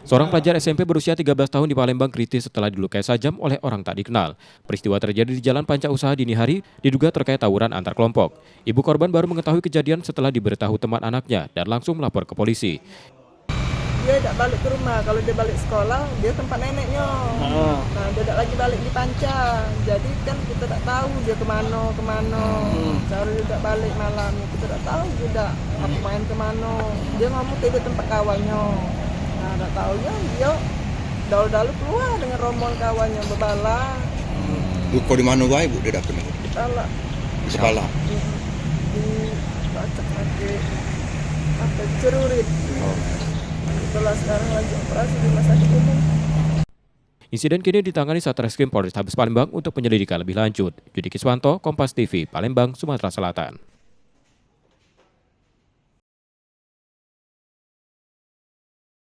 Seorang pelajar SMP berusia 13 tahun di Palembang kritis setelah dilukai sajam oleh orang tak dikenal. Peristiwa terjadi di Jalan Panca Usaha dini hari, diduga terkait tawuran antar kelompok. Ibu korban baru mengetahui kejadian setelah diberitahu teman anaknya dan langsung melapor ke polisi. Dia tidak balik ke rumah, kalau dia balik sekolah, dia tempat neneknya. Nah, dia tidak lagi balik di Panca. Jadi kan kita tidak tahu dia kemana. Cara dia tidak balik malam, kita tidak tahu dia apa main kemana. Dia ngomong tidur tempat kawannya. Nah, tidak tahu ya, dia dalu-dalu keluar dengan rombongan kawannya berbala. Luka di mana wae Bu dia dah kena? Di kepala. Di kepala. Di bacak pakai apa cerurit. Setelah sekarang lagi operasi di rumah sakit umum. Insiden kini ditangani Satreskrim Polrestabes Palembang untuk penyelidikan lebih lanjut. Yudi Kiswanto, Kompas TV, Palembang, Sumatera Selatan.